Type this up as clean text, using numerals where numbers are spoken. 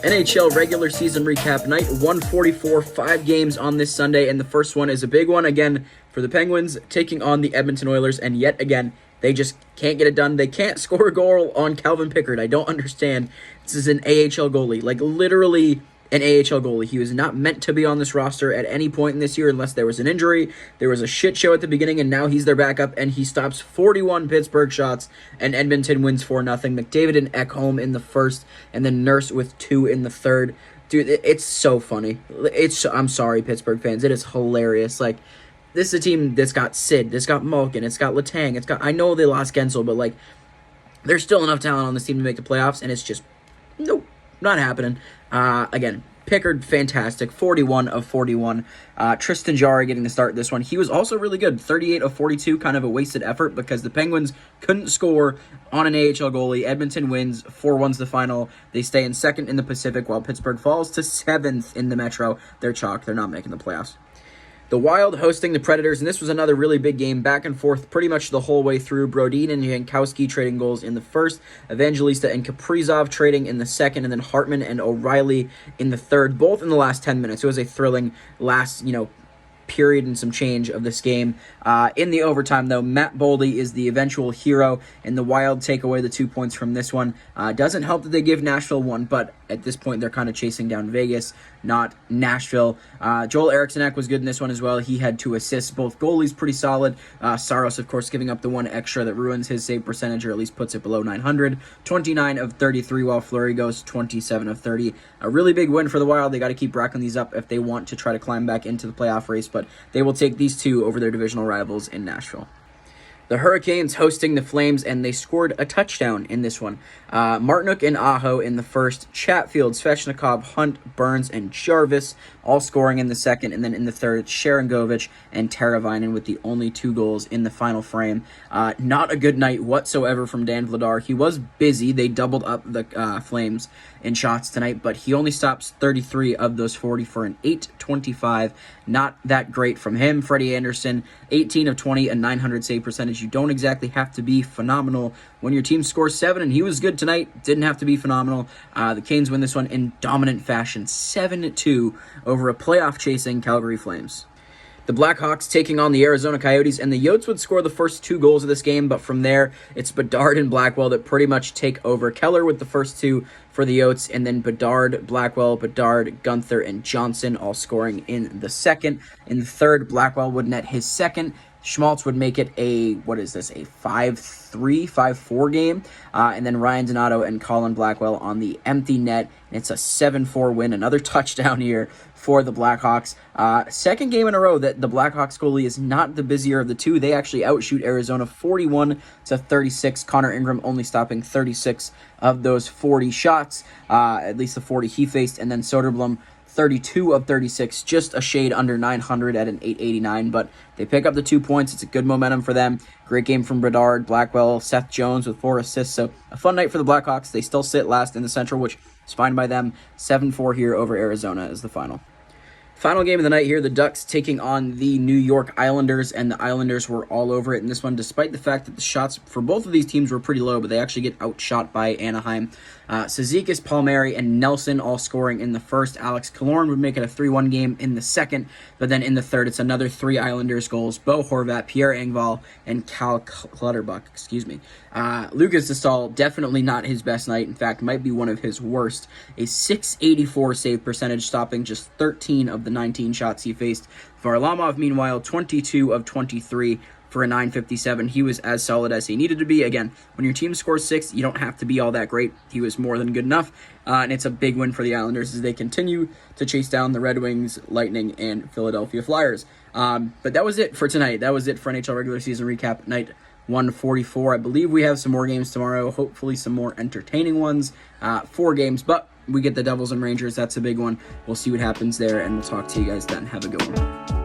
NHL regular season recap night 144, 5 games on this Sunday, and the first one is a big one again for the Penguins taking on the Edmonton Oilers, and yet again, they just can't get it done. They can't score a goal on Calvin Pickard. I don't understand. This is an AHL goalie, like literally an AHL goalie. He was not meant to be on this roster at any point in this year unless there was an injury. There was a shit show at the beginning, and now he's their backup, and he stops 41 Pittsburgh shots, and Edmonton wins 4-0. McDavid and Ekholm in the first, and then Nurse with 2 in the third. Dude, it's so funny. I'm sorry, Pittsburgh fans. It is hilarious. Like, this is a team that's got Sid, that's got Malkin, it's got Letang, I know they lost Gensel, but, like, there's still enough talent on this team to make the playoffs, and it's just, nope, not happening. Again, Pickard, fantastic, 41 of 41. Tristan Jarry getting the start this one. He was also really good, 38 of 42, kind of a wasted effort because the Penguins couldn't score on an AHL goalie. Edmonton wins, 4-1's the final. They stay in second in the Pacific while Pittsburgh falls to 7th in the Metro. They're chalk. They're not making the playoffs. The Wild hosting the Predators, and this was another really big game, back and forth pretty much the whole way through. Brodin and Jankowski trading goals in the first, Evangelista and Kaprizov trading in the second, and then Hartman and O'Reilly in the third, both in the last 10 minutes. It was a thrilling last, period and some change of this game. In the overtime, though, Matt Boldy is the eventual hero, and the Wild take away the 2 points from this one. Doesn't help that they give Nashville one, but at this point, they're kind of chasing down Vegas, not Nashville. Joel Eriksson was good in this one as well. He had 2 assists. Both goalies pretty solid. Saros, of course, giving up the 1 extra that ruins his save percentage, or at least puts it below 900. 29 of 33, while Fleury goes 27 of 30. A really big win for the Wild. They got to keep racking these up if they want to try to climb back into the playoff race, but they will take these 2 over their divisional rivals in Nashville. The Hurricanes hosting the Flames, and they scored a touchdown in this one. Martinook and Aho in the first, Chatfield, Svechnikov, Hunt, Burns, and Jarvis all scoring in the second, and then in the third, Sharangovich and Teravainen with the only 2 goals in the final frame. Not a good night whatsoever from Dan Vladar. He was busy. They doubled up the Flames in shots tonight, but he only stops 33 of those 40 for an .825. Not that great from him. Freddie Anderson, 18 of 20, a 900 save percentage. You don't exactly have to be phenomenal when your team scores 7, and he was good tonight. Didn't have to be phenomenal. The Canes win this one in dominant fashion, 7-2 over a playoff-chasing Calgary Flames. The Blackhawks taking on the Arizona Coyotes, and the Yotes would score the first 2 goals of this game, but from there, it's Bedard and Blackwell that pretty much take over. Keller with the first 2 for the Yotes, and then Bedard, Gunther, and Johnson all scoring in the second. In the third, Blackwell would net his second. Schmaltz would make it a 5-3, 5-4 game. And then Ryan Donato and Colin Blackwell on the empty net. And it's a 7-4 win. Another touchdown here for the Blackhawks. Second game in a row that the Blackhawks goalie is not the busier of the 2. They actually outshoot Arizona 41-36. Connor Ingram only stopping 36 of those 40 shots. At least the 40 he faced. And then Soderblom, 32 of 36, just a shade under 900 at an 889, but they pick up the 2 points. It's a good momentum for them. Great game from Bedard, Blackwell, Seth Jones with 4 assists, so a fun night for the Blackhawks. They still sit last in the Central, which is fine by them. 7-4 here over Arizona is the final. Final game of the night here, the Ducks taking on the New York Islanders, and the Islanders were all over it in this one, despite the fact that the shots for both of these teams were pretty low, but they actually get outshot by Anaheim. Cizikas, Palmieri, and Nelson all scoring in the first. Alex Killorn would make it a 3-1 game in the second, but then in the third, it's another 3 Islanders goals. Bo Horvat, Pierre Engvall, and Cal Clutterbuck, Lucas Destal, definitely not his best night. In fact, might be one of his worst. A .684 save percentage, stopping just 13 of the 19 shots he faced. Varlamov, meanwhile, 22 of 23 for a .957. He was as solid as he needed to be. Again, when your team scores 6, you don't have to be all that great. He was more than good enough, and it's a big win for the Islanders as they continue to chase down the Red Wings, Lightning, and Philadelphia Flyers. But that was it for tonight. That was it for NHL regular season recap night 144. I believe we have some more games tomorrow, hopefully some more entertaining ones. 4 games, but we get the Devils and Rangers. That's a big one. We'll see what happens there, and we'll talk to you guys then. Have a good one.